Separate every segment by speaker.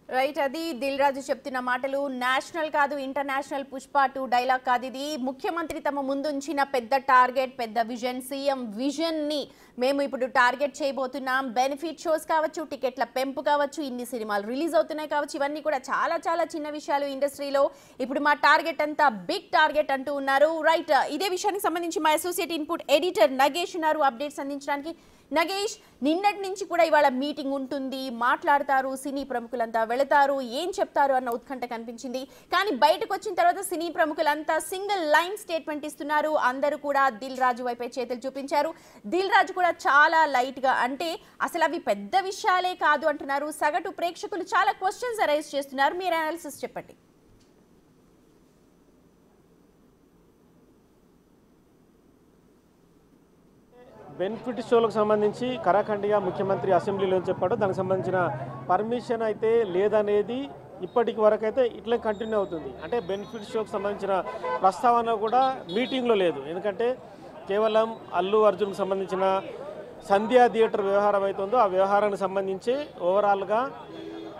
Speaker 1: Right అది దిల్ రాజు చెప్తున్న మాటలు నేషనల్ కాదు ఇంటర్నేషనల్ పుష్ప 2 డైలాగ్ కాదు ఇది ముఖ్యమంత్రి తమ ముందుంచిన పెద్ద టార్గెట్ పెద్ద విజన్ సీఎం విజన్ ని మేము ఇప్పుడు టార్గెట్ చేయబోతున్నాం బెనిఫిట్ షోస్ కావచ్చు టికెట్ల పెంపు కావచ్చు ఇన్ని సినిమాలు రిలీజ్ అవుతున్నాయి కావచ్చు ఇవన్నీ కూడా చాలా చాలా చిన్న విషయాలు ఇండస్ట్రీలో ఇప్పుడు మా టార్గెట్ అంతా బిగ్ టార్గెట్ అంటూ ఉన్నారు రైట్ ఇదే విషయానికి సంబంధించి మా అసోసియేట్ ఇన్పుట్ ఎడిటర్ నగేష్ ఉన్నారు అప్డేట్స్ అందించడానికి నగేష్ నిన్నటి నుంచి కూడా ఇవాళ మీటింగ్ ఉంటుంది మాట్లాడతారు సినీ ప్రముఖులంతా వెళతారు ఏం చెప్తారు అన్న ఉత్కంఠ కనిపించింది కానీ బయటకు వచ్చిన తర్వాత సినీ ప్రముఖులంతా సింగిల్ లైన్ స్టేట్మెంట్ ఇస్తున్నారు అందరూ కూడా దిల్ రాజు వైపే చేతులు చూపించారు దిల్ రాజు కూడా చాలా లైట్ గా అంటే అసలు అవి పెద్ద విషయాలే కాదు అంటున్నారు సగటు ప్రేక్షకులు చాలా క్వశ్చన్స్ అరైజ్ చేస్తున్నారు మీరు అనాలిసిస్ చెప్పండి
Speaker 2: బెనిఫిట్ షోలకు సంబంధించి కరాఖండిగా ముఖ్యమంత్రి అసెంబ్లీలో చెప్పాడు దానికి సంబంధించిన పర్మిషన్ అయితే లేదనేది ఇప్పటికి వరకు అయితే ఇట్లా కంటిన్యూ అవుతుంది అంటే బెనిఫిట్ షోకి సంబంధించిన ప్రస్తావన కూడా మీటింగ్లో లేదు ఎందుకంటే కేవలం అల్లు అర్జున్కి సంబంధించిన సంధ్యా థియేటర్ వ్యవహారం అవుతుందో ఆ వ్యవహారానికి సంబంధించి ఓవరాల్గా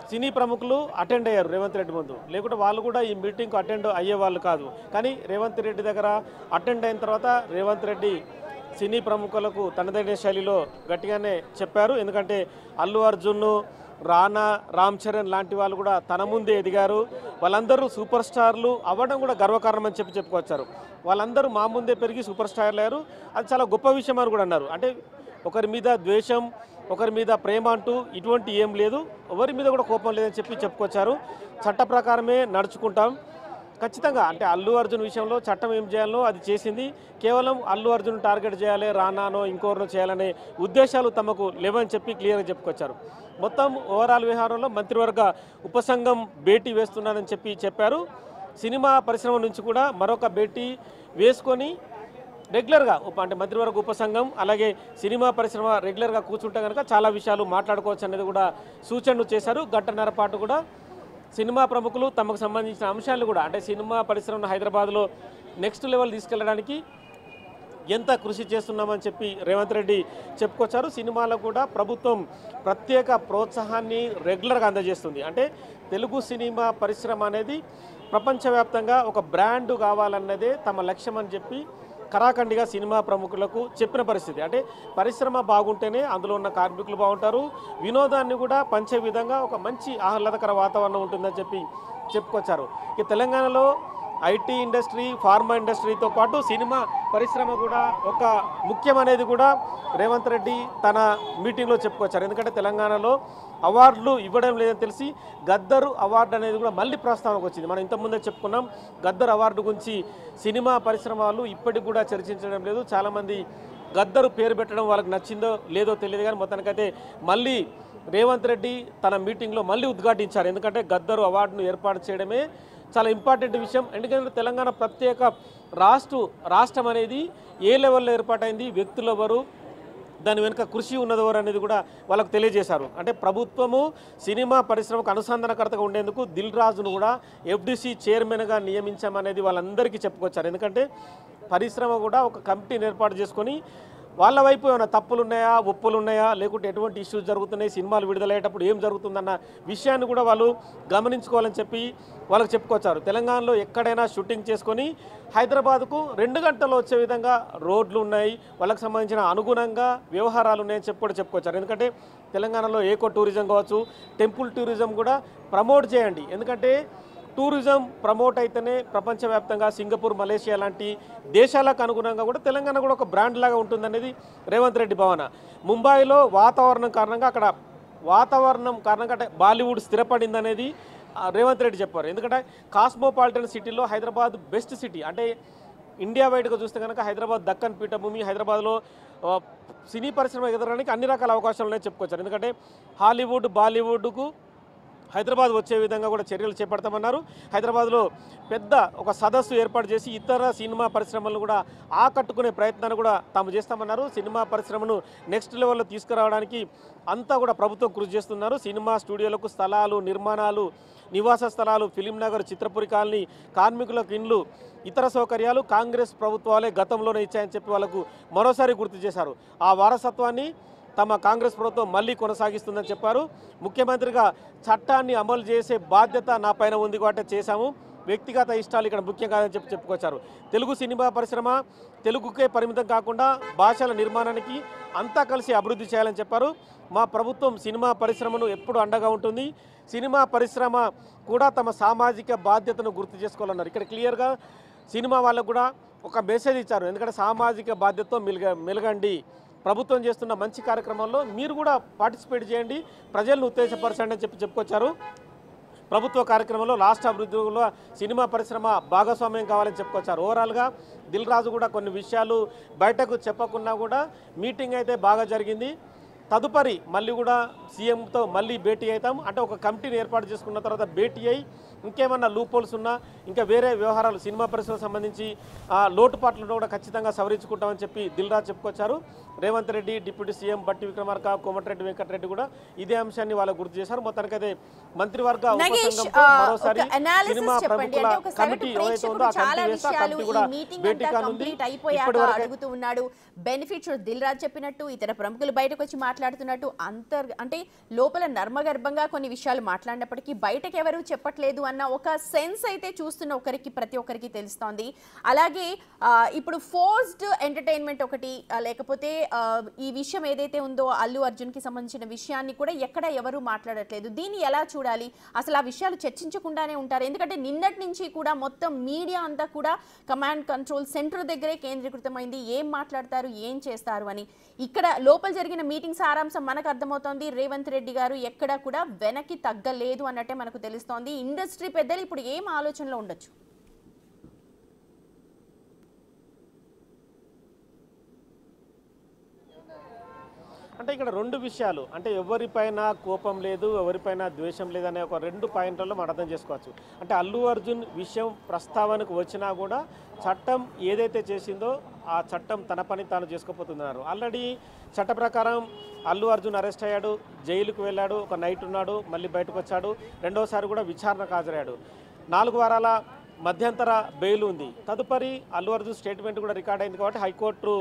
Speaker 2: సినీ ప్రముఖులు అటెండ్ అయ్యారు రేవంత్ రెడ్డి ముందు లేకుంటే వాళ్ళు కూడా ఈ మీటింగ్కు అటెండ్ అయ్యే వాళ్ళు కాదు కానీ రేవంత్ రెడ్డి దగ్గర అటెండ్ అయిన తర్వాత రేవంత్ రెడ్డి సినీ ప్రముఖులకు తనదైన శైలిలో గట్టిగానే చెప్పారు ఎందుకంటే అల్లు అర్జున్ రానా రామ్ చరణ్ లాంటి వాళ్ళు కూడా తన ముందే ఎదిగారు వాళ్ళందరూ సూపర్ స్టార్లు అవ్వడం కూడా గర్వకారణం అని చెప్పుకొచ్చారు వాళ్ళందరూ మా ముందే పెరిగి సూపర్ స్టార్లు అయ్యారు అది చాలా గొప్ప విషయం అని కూడా అన్నారు అంటే ఒకరి మీద ద్వేషం ఒకరి మీద ప్రేమ అంటూ ఇటువంటి ఏం లేదు ఎవరి మీద కూడా కోపం లేదని చెప్పుకొచ్చారు చట్ట ప్రకారమే నడుచుకుంటాం ఖచ్చితంగా అంటే అల్లు అర్జున్ విషయంలో చట్టం ఏం చేయాలో అది చేసింది కేవలం అల్లు అర్జున్ టార్గెట్ చేయాలి రానానో ఇంకోరినో చేయాలనే ఉద్దేశాలు తమకు లేవని చెప్పి క్లియర్గా చెప్పుకొచ్చారు మొత్తం ఓవరాల్ వ్యవహారంలో మంత్రివర్గ ఉపసంఘం భేటీ వేస్తున్నారని చెప్పారు సినిమా పరిశ్రమ నుంచి కూడా మరొక భేటీ వేసుకొని రెగ్యులర్గా అంటే మంత్రివర్గ ఉపసంఘం అలాగే సినిమా పరిశ్రమ రెగ్యులర్గా కూర్చుంటే కనుక చాలా విషయాలు మాట్లాడుకోవచ్చు అనేది కూడా సూచనలు చేశారు గంటన్నర పాటు కూడా సినిమా ప్రముఖులు తమకు సంబంధించిన అంశాలు కూడా అంటే సినిమా పరిశ్రమను హైదరాబాద్లో నెక్స్ట్ లెవెల్ తీసుకెళ్ళడానికి ఎంత కృషి చేస్తున్నామని చెప్పి రేవంత్ రెడ్డి చెప్పుకొచ్చారు సినిమాలకు కూడా ప్రభుత్వం ప్రత్యేక ప్రోత్సాహాన్ని రెగ్యులర్గా అందజేస్తుంది అంటే తెలుగు సినిమా పరిశ్రమ అనేది ప్రపంచవ్యాప్తంగా ఒక బ్రాండ్ కావాలన్నదే తమ లక్ష్యం అని చెప్పి కరాఖండిగా సినిమా ప్రముఖులకు చెప్పిన పరిస్థితి అంటే పరిశ్రమ బాగుంటేనే అందులో ఉన్న కార్మికులు బాగుంటారు వినోదాన్ని కూడా పంచే విధంగా ఒక మంచి ఆహ్లాదకర వాతావరణం ఉంటుందని చెప్పి చెప్పుకొచ్చారు ఇక తెలంగాణలో ఐటీ ఇండస్ట్రీ ఫార్మా ఇండస్ట్రీతో పాటు సినిమా పరిశ్రమ కూడా ఒక ముఖ్యమనేది కూడా రేవంత్ రెడ్డి తన మీటింగ్లో చెప్పుకొచ్చారు ఎందుకంటే తెలంగాణలో అవార్డులు ఇవ్వడం లేదని తెలిసి గద్దర్ అవార్డు అనేది కూడా మళ్ళీ ప్రస్తావనకు వచ్చింది మనం ఇంతకుముందే చెప్పుకున్నాం గద్దర్ అవార్డు గురించి సినిమా పరిశ్రమ వాళ్ళు ఇప్పటికి కూడా చర్చించడం లేదు చాలామంది గద్దరు పేరు పెట్టడం వాళ్ళకి నచ్చిందో లేదో తెలియదు కానీ మొత్తానికైతే మళ్ళీ రేవంత్ రెడ్డి తన మీటింగ్లో మళ్ళీ ఉద్ఘాటించారు ఎందుకంటే గద్దరు అవార్డును ఏర్పాటు చేయడమే చాలా ఇంపార్టెంట్ విషయం ఎందుకంటే తెలంగాణ ప్రత్యేక రాష్ట్రం అనేది ఏ లెవెల్లో ఏర్పాటైంది వ్యక్తులు ఎవరు దాని వెనుక కృషి ఉన్నదెవరు అనేది కూడా వాళ్ళకు తెలియజేశారు అంటే ప్రభుత్వము సినిమా పరిశ్రమకు అనుసంధానకర్తగా ఉండేందుకు దిల్ రాజును కూడా ఎఫ్డిసి చైర్మన్గా నియమించామనేది వాళ్ళందరికీ చెప్పుకొచ్చారు ఎందుకంటే పరిశ్రమ కూడా ఒక కమిటీని ఏర్పాటు చేసుకొని వాళ్ళ వైపు ఏమైనా తప్పులు ఉన్నాయా ఒప్పులు ఉన్నాయా లేకుంటే ఎటువంటి ఇష్యూస్ జరుగుతున్నాయి సినిమాలు విడుదలయ్యేటప్పుడు ఏం జరుగుతుందన్న విషయాన్ని కూడా వాళ్ళు గమనించుకోవాలని చెప్పి వాళ్ళకి చెప్పుకొచ్చారు తెలంగాణలో ఎక్కడైనా షూటింగ్ చేసుకొని హైదరాబాద్కు 2 గంటల్లో వచ్చే విధంగా రోడ్లు ఉన్నాయి వాళ్ళకి సంబంధించిన అనుగుణంగా వ్యవహారాలు ఉన్నాయని చెప్పుకొచ్చారు ఎందుకంటే తెలంగాణలో ఏకో టూరిజం కావచ్చు టెంపుల్ టూరిజం కూడా ప్రమోట్ చేయండి ఎందుకంటే టూరిజం ప్రమోట్ అయితేనే ప్రపంచవ్యాప్తంగా సింగపూర్ మలేషియా లాంటి దేశాలకు అనుగుణంగా కూడా తెలంగాణ కూడా ఒక బ్రాండ్ లాగా ఉంటుందనేది రేవంత్ రెడ్డి భావన ముంబైలో వాతావరణం కారణంగా అంటే బాలీవుడ్ స్థిరపడిందనేది రేవంత్ రెడ్డి చెప్పారు ఎందుకంటే కాస్మోపాలిటన్ సిటీలో హైదరాబాద్ బెస్ట్ సిటీ అంటే ఇండియా వైడ్గా చూస్తే కనుక హైదరాబాద్ దక్కన్ పీఠభూమి హైదరాబాద్లో సినీ పరిశ్రమ ఎదగడానికి అన్ని రకాల అవకాశాలు ఉన్నాయని చెప్పుకొచ్చారు ఎందుకంటే హాలీవుడ్ బాలీవుడ్కు హైదరాబాద్ వచ్చే విధంగా కూడా చర్యలు చేపడతామన్నారు హైదరాబాద్లో పెద్ద ఒక సదస్సు ఏర్పాటు చేసి ఇతర సినిమా పరిశ్రమలను కూడా ఆకట్టుకునే ప్రయత్నాన్ని కూడా తాము చేస్తామన్నారు సినిమా పరిశ్రమను నెక్స్ట్ లెవెల్లో తీసుకురావడానికి అంతా కూడా ప్రభుత్వం కృషి చేస్తున్నారు సినిమా స్టూడియోలకు స్థలాలు నిర్మాణాలు నివాస స్థలాలు ఫిలిం నగర్ చిత్రపురి కాలనీ కార్మికులకు ఇండ్లు ఇతర సౌకర్యాలు కాంగ్రెస్ ప్రభుత్వాలే గతంలోనే ఇచ్చాయని చెప్పి వాళ్ళకు మరోసారి గుర్తు చేశారు ఆ వారసత్వాన్ని తమ కాంగ్రెస్ ప్రభుత్వం మళ్ళీ కొనసాగిస్తుందని చెప్పారు. ముఖ్యమంత్రిగా చట్టాన్ని అమలు చేసే బాధ్యత నా పైన ఉంది కాబట్టి చేశాము, వ్యక్తిగత ఇష్టాలు ఇక్కడ ముఖ్యం కాదని చెప్పుకొచ్చారు. తెలుగు సినిమా పరిశ్రమ తెలుగుకే పరిమితం కాకుండా భాషల నిర్మాణానికి అంతా కలిసి అభివృద్ధి చేయాలని చెప్పారు. మా ప్రభుత్వం సినిమా పరిశ్రమను ఎప్పుడు అండగా ఉంటుంది, సినిమా పరిశ్రమ కూడా తమ సామాజిక బాధ్యతను గుర్తు చేసుకోవాలన్నారు. ఇక్కడ క్లియర్గా సినిమా వాళ్ళకు కూడా ఒక మెసేజ్ ఇచ్చారు. ఎందుకంటే సామాజిక బాధ్యతతో మెలగండి, ప్రభుత్వం చేస్తున్న మంచి కార్యక్రమాల్లో మీరు కూడా పార్టిసిపేట్ చేయండి, ప్రజలను ఉత్తేజపరచండి అని చెప్పుకొచ్చారు. ప్రభుత్వ కార్యక్రమంలో రాష్ట్ర అభివృద్ధిలో సినిమా పరిశ్రమ భాగస్వామ్యం కావాలని చెప్పుకొచ్చారు. ఓవరాల్గా దిల్ రాజు కూడా కొన్ని విషయాలు బయటకు చెప్పకుండా కూడా మీటింగ్ అయితే బాగా జరిగింది. తదుపరి మళ్ళీ కూడా సీఎంతో మళ్ళీ భేటీ అవుతాం అంటే ఒక కమిటీని ఏర్పాటు చేసుకున్న తర్వాత భేటీ అయ్యి ఇంకేమన్నా లూపోల్స్ ఉన్నా ఇంకా వేరే వ్యవహారాలు సినిమా పరిశ్రమకు సంబంధించి లోటుపాట్లను కూడా ఖచ్చితంగా సవరించుకుంటామని చెప్పి దిల్ రాజు చెప్పుకొచ్చారు. రేవంత్ రెడ్డి, డిప్యూటీ సీఎం బట్టి విక్రమార్క, కోమటిరెడ్డి వెంకటరెడ్డి కూడా ఇదే అంశాన్ని వాళ్ళకు గుర్తు చేశారు. మొత్తానికైతే మంత్రివర్గ ఉపసంఘంతో మరోసారి సినిమా ప్రముఖుల కమిటీ ఏదైతే ఉందో ఆ కమిటీ కూడా భేటీ కానుంది.
Speaker 1: అడుగుతూ ఉన్నాడు బెనిఫిట్స్ దిల్ రాజు చెప్పినట్టు ఇతర ప్రముఖులు బయటకు వచ్చి మాట్లాడుతున్నట్టు అంటే లోపల నర్మగర్భంగా కొన్ని విషయాలు మాట్లాడినప్పటికీ బయటకు ఎవరు చెప్పట్లేదు అన్న ఒక సెన్స్ అయితే చూస్తున్న ప్రతి ఒక్కరికి తెలుస్తోంది. అలాగే ఇప్పుడు ఫోర్స్డ్ ఎంటర్టైన్మెంట్ ఒకటి, లేకపోతే ఈ విషయం ఏదైతే ఉందో అల్లు అర్జున్ కి సంబంధించిన విషయాన్ని కూడా ఎక్కడ ఎవరు మాట్లాడట్లేదు. దీన్ని ఎలా చూడాలి? అసలు ఆ విషయాలు చర్చించకుండానే ఉంటారు. ఎందుకంటే నిన్నటి నుంచి కూడా మొత్తం మీడియా అంతా కూడా కమాండ్ కంట్రోల్ సెంటర్ దగ్గరే కేంద్రీకృతమైంది. ఏం మాట్లాడతారు, ఏం చేస్తారు అని. ఇక్కడ లోపల జరిగిన మీటింగ్ సారాంశం మనకు అర్థమవుతోంది. రేవంత్ రెడ్డి గారు ఎక్కడ కూడా వెనక్కి తగ్గలేదు అన్నట్టే మనకు తెలుస్తోంది. ఇండస్ట్రీ పెద్దలు ఇప్పుడు ఏం ఆలోచనలో ఉండొచ్చు?
Speaker 2: అంటే ఇక్కడ రెండు విషయాలు, అంటే ఎవరిపైన కోపం లేదు, ఎవరిపైన ద్వేషం లేదనే ఒక రెండు పాయింట్లలో మనం అర్థం చేసుకోవచ్చు. అంటే అల్లు అర్జున్ విషయం ప్రస్తావనకు వచ్చినా కూడా చట్టం ఏదైతే చేసిందో ఆ చట్టం తన పని తాను చేసుకోపోతున్నారు. ఆల్రెడీ చట్ట ప్రకారం అల్లు అర్జున్ అరెస్ట్ అయ్యాడు, జైలుకు వెళ్ళాడు, ఒక నైట్ ఉన్నాడు, మళ్ళీ బయటకు వచ్చాడు, రెండోసారి కూడా విచారణకు హాజరయ్యాడు. 4 వారాల మధ్యంతర బెయిల్ ఉంది. తదుపరి అల్లు అర్జున్ స్టేట్మెంట్ కూడా రికార్డ్ అయింది కాబట్టి హైకోర్టు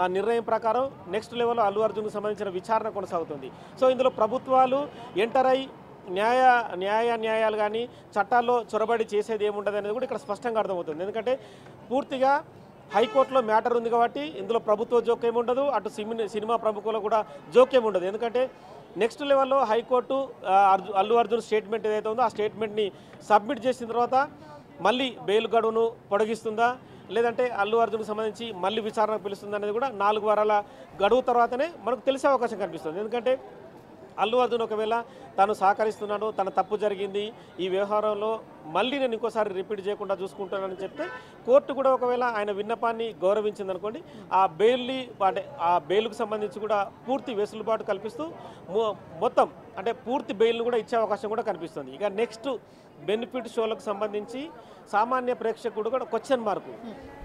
Speaker 2: ఆ నిర్ణయం ప్రకారం నెక్స్ట్ లెవెల్లో అల్లు అర్జున్కు సంబంధించిన విచారణ కొనసాగుతుంది. సో ఇందులో ప్రభుత్వాలు ఎంటర్ అయి న్యాయాలు కానీ చట్టాల్లో చొరబడి చేసేది ఏముండదు అనేది కూడా ఇక్కడ స్పష్టంగా అర్థమవుతుంది. ఎందుకంటే పూర్తిగా హైకోర్టులో మ్యాటర్ ఉంది కాబట్టి ఇందులో ప్రభుత్వ జోక్యం ఉండదు, అటు సినిమా ప్రముఖులకు కూడా జోక్యం ఉండదు. ఎందుకంటే నెక్స్ట్ లెవెల్లో హైకోర్టు అల్లు అర్జున్ స్టేట్మెంట్ ఏదైతే ఉందో ఆ స్టేట్మెంట్ని సబ్మిట్ చేసిన తర్వాత మళ్ళీ బెయిల్ గడువును పొడిగిస్తుందా, లేదంటే అల్లు అర్జున్కు సంబంధించి మళ్ళీ విచారణకు పిలుస్తుంది అనేది కూడా 4 వారాల గడువు తర్వాతనే మనకు తెలిసే అవకాశం కనిపిస్తుంది. ఎందుకంటే అల్లు అర్జున్ ఒకవేళ తాను సహకరిస్తున్నాను, తన తప్పు జరిగింది, ఈ వ్యవహారంలో మళ్ళీ నేను ఇంకోసారి రిపీట్ చేయకుండా చూసుకుంటానని చెప్తే కోర్టు కూడా ఒకవేళ ఆయన విన్నపాన్ని గౌరవించింది అనుకోండి, ఆ బెయిల్కు సంబంధించి కూడా పూర్తి వెసులుబాటు కల్పిస్తూ మొత్తం అంటే పూర్తి బెయిల్ను కూడా ఇచ్చే అవకాశం కూడా కనిపిస్తుంది. ఇక నెక్స్ట్ బెనిఫిట్ షోలకు సంబంధించి సామాన్య ప్రేక్షకుడు కూడా క్వశ్చన్ మార్కు.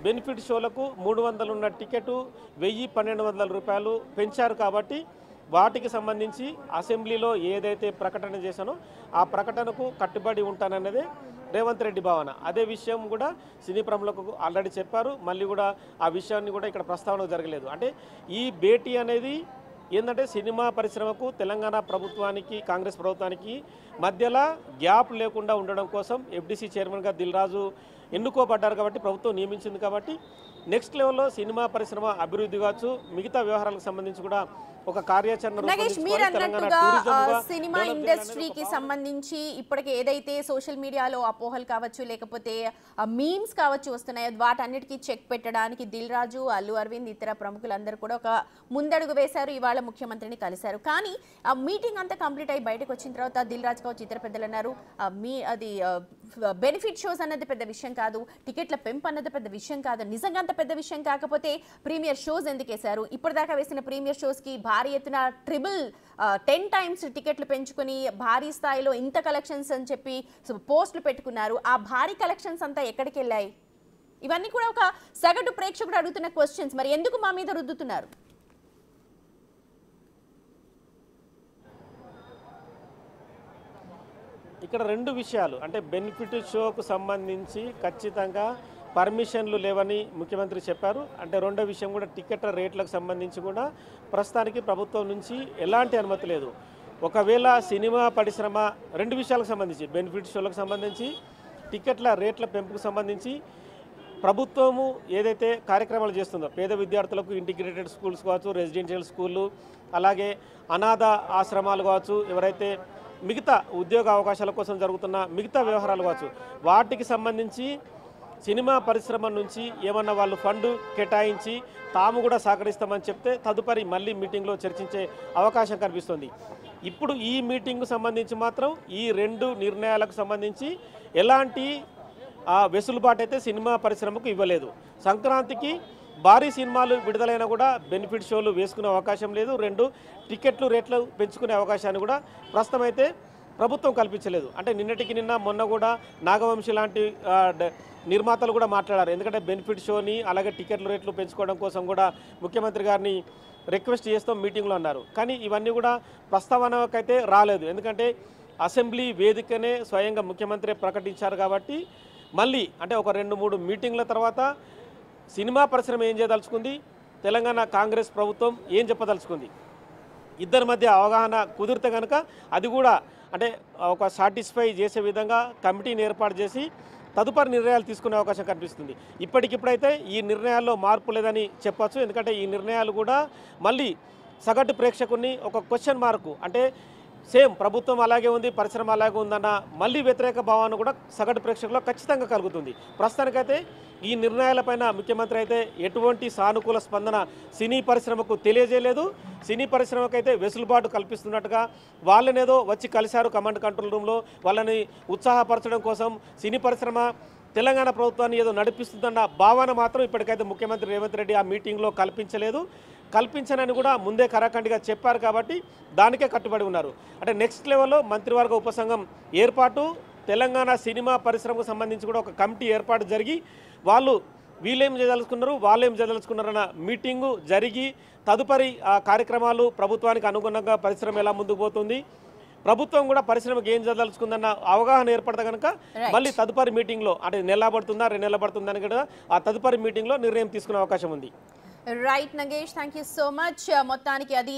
Speaker 2: బెనిఫిట్ షోలకు 300 ఉన్న టికెట్ 1000-1200 రూపాయలు పెంచారు కాబట్టి వాటికి సంబంధించి అసెంబ్లీలో ఏదైతే ప్రకటన చేశానో ఆ ప్రకటనకు కట్టుబడి ఉంటానన్నదే రేవంత్ రెడ్డి భావన. అదే విషయం కూడా సినీ ప్రముఖులకు ఆల్రెడీ చెప్పారు. మళ్ళీ కూడా ఆ విషయాన్ని కూడా ఇక్కడ ప్రస్తావన జరగలేదు. అంటే ఈ భేటీ అనేది ఏంటంటే సినిమా పరిశ్రమకు తెలంగాణ ప్రభుత్వానికి కాంగ్రెస్ ప్రభుత్వానికి మధ్యలో గ్యాప్ లేకుండా ఉండడం కోసం ఎఫ్డీసీ చైర్మన్గా దిల్ రాజు ఎన్నుకోబడ్డారు కాబట్టి ప్రభుత్వం నియమించింది కాబట్టి నెక్స్ట్ లెవెల్లో సినిమా పరిశ్రమ అభివృద్ధి కావచ్చు, మిగతా వ్యవహారాలకు సంబంధించి కూడా ఒక కార్యాచరణ
Speaker 1: సినిమా ఇండస్ట్రీకి సంబంధించి ఇప్పటికి ఏదైతే సోషల్ మీడియాలో అపోహలు కావచ్చు, లేకపోతే మీమ్స్ కావచ్చు వస్తున్నాయో వాటన్నిటికీ చెక్ పెట్టడానికి దిల్ రాజు, అల్లు అరవింద్, ఇతర ప్రముఖులందరూ కూడా ఒక ముందడుగు వేశారు. ఇవాళ ముఖ్యమంత్రిని కలిశారు. కానీ ఆ మీటింగ్ అంతా కంప్లీట్ అయ్యి బయటకు వచ్చిన తర్వాత దిల్ రాజు కావచ్చు, ఇతర పెద్దలు అన్నారు అది బెనిఫిట్ షోస్ అన్నది పెద్ద విషయం కాదు, టికెట్ల పెంపు అన్నది పెద్ద విషయం కాదు. నిజంగా అంత పెద్ద విషయం కాకపోతే ప్రీమియర్ షోస్ ఎందుకు వేశారు? ఇప్పటిదాకా వేసిన ప్రీమియర్ షోస్కి భారీ ఎత్తున 10 టైమ్స్ టికెట్లు పెంచుకొని భారీ స్థాయిలో ఇంత కలెక్షన్స్ అని చెప్పి పోస్టులు పెట్టుకున్నారు. ఆ భారీ కలెక్షన్స్ అంతా ఎక్కడికి వెళ్ళాయి? ఇవన్నీ కూడా ఒక సగటు ప్రేక్షకుడు అడుగుతున్న క్వశ్చన్స్. మరి ఎందుకు మా మీద రుద్దుతున్నారు?
Speaker 2: ఇక్కడ రెండు విషయాలు, అంటే బెనిఫిట్ షోకు సంబంధించి ఖచ్చితంగా పర్మిషన్లు లేవని ముఖ్యమంత్రి చెప్పారు. అంటే రెండో విషయం కూడా టికెట్ల రేట్లకు సంబంధించి కూడా ప్రస్తుతానికి ప్రభుత్వం నుంచి ఎలాంటి అనుమతి లేదు. ఒకవేళ సినిమా పరిశ్రమ రెండు విషయాలకు సంబంధించి బెనిఫిట్ షోలకు సంబంధించి టికెట్ల రేట్ల పెంపుకు సంబంధించి ప్రభుత్వము ఏదైతే కార్యక్రమాలు చేస్తుందో పేద విద్యార్థులకు ఇంటిగ్రేటెడ్ స్కూల్స్ కావచ్చు, రెసిడెన్షియల్ స్కూళ్ళు, అలాగే అనాథ ఆశ్రమాలు కావచ్చు, ఎవరైతే మిగతా ఉద్యోగ అవకాశాల కోసం జరుగుతున్న మిగతా వ్యవహారాలు కావచ్చు, వాటికి సంబంధించి సినిమా పరిశ్రమ నుంచి ఏమన్నా వాళ్ళు ఫండ్ కేటాయించి తాము కూడా సహకరిస్తామని చెప్తే తదుపరి మళ్ళీ మీటింగ్లో చర్చించే అవకాశం కనిపిస్తుంది. ఇప్పుడు ఈ మీటింగ్కు సంబంధించి మాత్రం ఈ రెండు నిర్ణయాలకు సంబంధించి ఎలాంటి వెసులుబాటు అయితే సినిమా పరిశ్రమకు ఇవ్వలేదు. సంక్రాంతికి భారీ సినిమాలు విడుదలైనా కూడా బెనిఫిట్ షోలు వేసుకునే అవకాశం లేదు. రెండు టికెట్లు రేట్లు పెంచుకునే అవకాశాన్ని కూడా ప్రస్తుతం అయితే ప్రభుత్వం కల్పించలేదు. అంటే నిన్నటికి నిన్న మొన్న కూడా నాగవంశి లాంటి నిర్మాతలు కూడా మాట్లాడారు. ఎందుకంటే బెనిఫిట్ షోని అలాగే టికెట్ల రేట్లు పెంచుకోవడం కోసం కూడా ముఖ్యమంత్రి గారిని రిక్వెస్ట్ చేస్తాం మీటింగ్లో అన్నారు. కానీ ఇవన్నీ కూడా ప్రస్తావనకైతే రాలేదు. ఎందుకంటే అసెంబ్లీ వేదికనే స్వయంగా ముఖ్యమంత్రి ప్రకటించారు కాబట్టి మళ్ళీ అంటే ఒక 2-3 మీటింగ్ల తర్వాత సినిమా పరిశ్రమ ఏం చేయదలుచుకుంది, తెలంగాణ కాంగ్రెస్ ప్రభుత్వం ఏం చెప్పదలుచుకుంది, ఇద్దరి మధ్య అవగాహన కుదిరితే కనుక అది కూడా అంటే ఒక సాటిస్ఫై చేసే విధంగా కమిటీని ఏర్పాటు చేసి తదుపరి నిర్ణయాలు తీసుకునే అవకాశం కనిపిస్తుంది. ఇప్పటికిప్పుడైతే ఈ నిర్ణయాల్లో మార్పు లేదని చెప్పచ్చు. ఎందుకంటే ఈ నిర్ణయాలు కూడా మళ్ళీ సగటు ప్రేక్షకుని ఒక క్వశ్చన్ మార్కు అంటే సేమ్ ప్రభుత్వం అలాగే ఉంది, పరిశ్రమ అలాగే ఉందన్న మళ్ళీ వ్యతిరేక భావాన్ని కూడా సగటు ప్రేక్షకుల్లో ఖచ్చితంగా కలుగుతుంది. ప్రస్తుతానికైతే ఈ నిర్ణయాలపైన ముఖ్యమంత్రి అయితే ఎటువంటి సానుకూల స్పందన సినీ పరిశ్రమకు తెలియజేయలేదు. సినీ పరిశ్రమకైతే వెసులుబాటు కల్పిస్తున్నట్టుగా వాళ్ళనేదో వచ్చి కలిశారు కమాండ్ కంట్రోల్ రూమ్లో, వాళ్ళని ఉత్సాహపరచడం కోసం సినీ పరిశ్రమ తెలంగాణ ప్రభుత్వాన్ని ఏదో నడిపిస్తుందన్న భావన మాత్రం ఇప్పటికైతే ముఖ్యమంత్రి రేవంత్ రెడ్డి ఆ మీటింగ్లో కల్పించనని కూడా ముందే కరాఖండిగా చెప్పారు. కాబట్టి దానికే కట్టుబడి ఉన్నారు. అంటే నెక్స్ట్ లెవెల్లో మంత్రివర్గ ఉపసంఘం ఏర్పాటు, తెలంగాణ సినిమా పరిశ్రమకు సంబంధించి కూడా ఒక కమిటీ ఏర్పాటు జరిగి వీళ్ళేం చేయదలుచుకున్నారు వాళ్ళేం చేయదలుచుకున్నారన్న మీటింగు జరిగి తదుపరి కార్యక్రమాలు ప్రభుత్వానికి అనుగుణంగా పరిశ్రమ ఎలా ముందుకు పోతుంది, ప్రభుత్వం కూడా పరిశ్రమకు ఏం చేయదలుచుకుందన్న అవగాహన ఏర్పడతా కనుక మళ్ళీ తదుపరి మీటింగ్లో అంటే నెల పడుతుందా 2 నెలలు పడుతుందా అని కూడా ఆ తదుపరి మీటింగ్లో నిర్ణయం తీసుకునే అవకాశం ఉంది.
Speaker 1: Right Nagesh, thank you so much. మొత్తానికి అది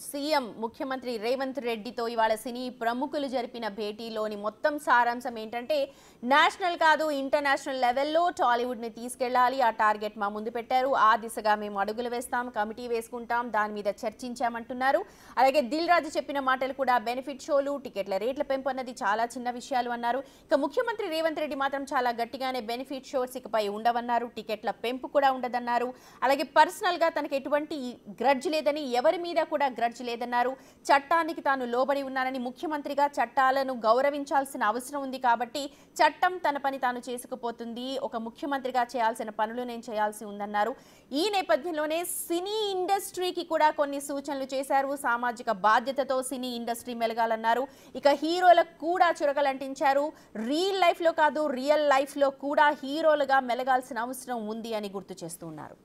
Speaker 1: సీఎం ముఖ్యమంత్రి రేవంత్ రెడ్డితో ఇవాళ సినీ ప్రముఖులు జరిపిన భేటీలోని మొత్తం సారాంశం ఏంటంటే నేషనల్ కాదు ఇంటర్నేషనల్ లెవెల్లో టాలీవుడ్ని తీసుకెళ్లాలి, ఆ టార్గెట్ మా ముందు పెట్టారు, ఆ దిశగా మేము అడుగులు వేస్తాం, కమిటీ వేసుకుంటాం, దాని మీద చర్చించామంటున్నారు. అలాగే దిల్ రాజు చెప్పిన మాటలు కూడా బెనిఫిట్ షోలు టికెట్ల రేట్ల పెంపు అన్నది చాలా చిన్న విషయాలు అన్నారు. ఇక ముఖ్యమంత్రి రేవంత్ రెడ్డి మాత్రం చాలా గట్టిగానే బెనిఫిట్ షోస్ ఇకపై ఉండవన్నారు, టికెట్ల పెంపు కూడా ఉండదన్నారు. అలాగే పర్సనల్గా తనకు ఎటువంటి గ్రడ్జ్ లేదని, ఎవరి మీద కూడా గ్రడ్జ్ లేదన్నారు. చట్టానికి తాను లోబడి ఉన్నానని, ముఖ్యమంత్రిగా చట్టాలను గౌరవించాల్సిన అవసరం ఉంది కాబట్టి చట్టం తన పని తాను చేసుకుపోతుంది, ఒక ముఖ్యమంత్రిగా చేయాల్సిన పనులు నేను చేయాల్సి ఉందన్నారు. ఈ నేపథ్యంలోనే సినీ ఇండస్ట్రీకి కూడా కొన్ని సూచనలు చేశారు. సామాజిక బాధ్యతతో సినీ ఇండస్ట్రీ మెలగాలన్నారు. ఇక హీరోలకు కూడా చురకలంటించారు. రియల్ లైఫ్లో కాదు రియల్ లైఫ్లో కూడా హీరోలుగా మెలగాల్సిన అవసరం ఉంది అని గుర్తు చేస్తున్నారు.